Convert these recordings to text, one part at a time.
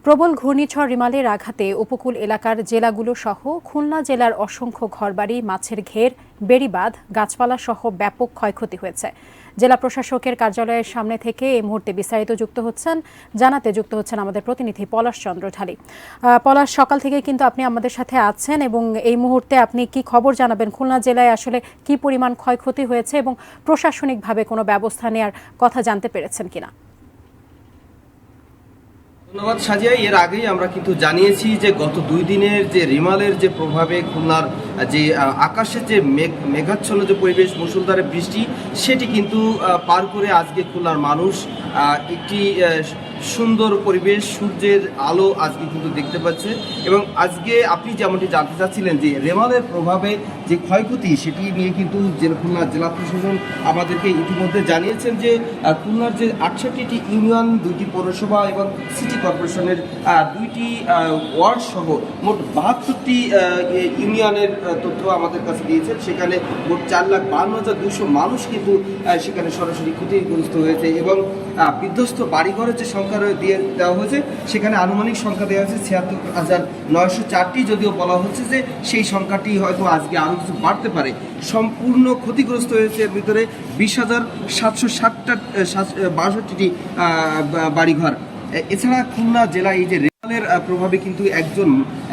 প্রবল ঘূর্ণিঝড় রিমালের আঘাতে উপকূল এলাকার জেলাগুলো সহ খুলনা জেলার অসংখ্য ঘরবাড়ি, মাছের ঘের, বেড়িবাঁধ, গাছপালা সহ ব্যাপক ক্ষয়ক্ষতি হয়েছে। জেলা প্রশাসকের কার্যালয়ের সামনে থেকে এই মুহূর্তে বিস্তারিত যুক্ত হচ্ছেন আমাদের প্রতিনিধি পলাশ চন্দ্র ঢালী। পলাশ, সকাল থেকে কিন্তু আপনি আমাদের সাথে আছেন এবং এই মুহূর্তে আপনি কি খবর জানাবেন? খুলনা জেলায় আসলে কি পরিমাণ ক্ষয়ক্ষতি হয়েছে এবং প্রশাসনিকভাবে কোনো ব্যবস্থা নেওয়ার কথা জানতে পেরেছেন কিনা? ধন্যবাদ সাজিয়া। এর আগেই আমরা কিন্তু জানিয়েছি যে গত 2 দিনের যে রিমালের যে প্রভাবে খুলনার যে আকাশের যে মেঘাচ্ছন্ন যে পরিবেশ, মুষলধারে বৃষ্টি, সেটি কিন্তু পার করে আজকে খুলনার মানুষ একটি সুন্দর পরিবেশ, সূর্যের আলো আজকে কিন্তু দেখতে পাচ্ছে। এবং আজকে আপনি যেমনটি জানতে চাচ্ছিলেন যে রিমালের প্রভাবে যে ক্ষয়ক্ষতি, সেটি নিয়ে কিন্তু খুলনার জেলা প্রশাসন আমাদেরকে ইতিমধ্যে জানিয়েছেন যে খুলনার যে 68টি ইউনিয়ন, 2টি পৌরসভা এবং সিটি কর্পোরেশনের 2টি ওয়ার্ড সহ মোট 72টি ইউনিয়নের তথ্য আমাদের কাছে দিয়েছেন। সেখানে মোট 4,52,200 মানুষ কিন্তু সেখানে সরাসরি ক্ষতিগ্রস্ত হয়েছে এবং বিধ্বস্ত বাড়িঘরের যে সংখ্যা দেওয়া হয়েছে, সেখানে আনুমানিক সংখ্যা দেওয়া হয়েছে 76,904টি। যদিও বলা হচ্ছে যে সেই সংখ্যাটি হয়তো আজকে আরও কিছু বাড়তে পারে। সম্পূর্ণ ক্ষতিগ্রস্ত হয়েছে এর ভিতরে 20,762টি বাড়িঘর। এছাড়া খুলনা জেলায় এই যে রেমালের প্রভাবে কিন্তু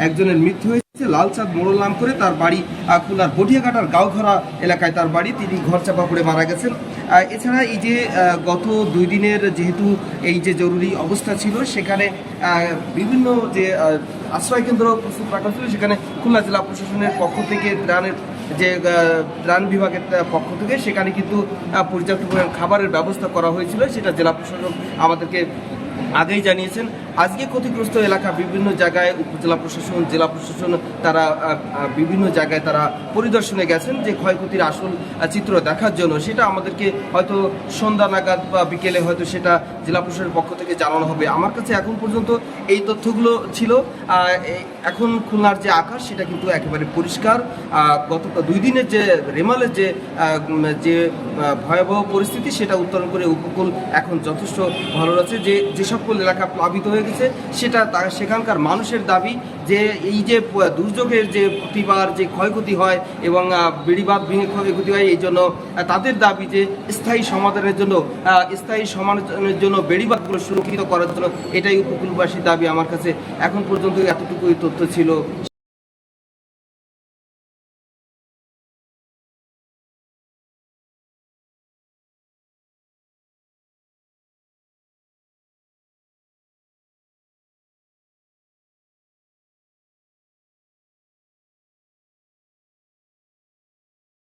একজনের মৃত্যু হয়েছে। লালচাঁদ মোড়ল নাম করে তার বাড়ি, খুলনার বটিয়াঘাটার গাঁওঘরা এলাকায় তার বাড়ি, তিনি ঘর চাপা পড়ে মারা গেছেন। এছাড়া এই যে গত 2 দিনের যেহেতু এই যে জরুরি অবস্থা ছিল, সেখানে বিভিন্ন যে আশ্রয়কেন্দ্র প্রস্তুত রাখা ছিল, সেখানে খুলনা জেলা প্রশাসনের পক্ষ থেকে ত্রাণ বিভাগের পক্ষ থেকে সেখানে কিন্তু পর্যাপ্ত পরিমাণ খাবারের ব্যবস্থা করা হয়েছিল। সেটা জেলা প্রশাসক আমাদেরকে আগেই জানিয়েছেন। আজকে ক্ষতিগ্রস্ত এলাকা বিভিন্ন জায়গায় উপজেলা প্রশাসন, জেলা প্রশাসন তারা বিভিন্ন জায়গায় তারা পরিদর্শনে গেছেন যে ক্ষয়ক্ষতির আসল চিত্র দেখার জন্য। সেটা আমাদেরকে হয়তো সন্ধ্যা নাগাদ বা বিকেলে হয়তো সেটা জেলা প্রশাসনের পক্ষ থেকে জানানো হবে। আমার কাছে এখন পর্যন্ত এই তথ্যগুলো ছিল। এখন খুলনার যে আকাশ, সেটা কিন্তু একেবারে পরিষ্কার। গত 2 দিনের যে রেমালের যে ভয়াবহ পরিস্থিতি, সেটা উত্তরণ করে উপকূল এখন যথেষ্ট ভালো রয়েছে। যে সকল এলাকা প্লাবিত হয়ে গেছে, সেখানকার মানুষের দাবি যে এই যে দুর্যোগের যে প্রতিবার যে ক্ষয়ক্ষতি হয় এবং বেড়িবাঁধ ভেঙে ক্ষয়ক্ষতি হয়, এই জন্য তাদের দাবি যে স্থায়ী সমাধানের জন্য বেড়িবাঁধগুলো সুরক্ষিত করার জন্য, এটাই উপকূলবাসীর দাবি। আমার কাছে এখন পর্যন্ত এতটুকুই তথ্য ছিল।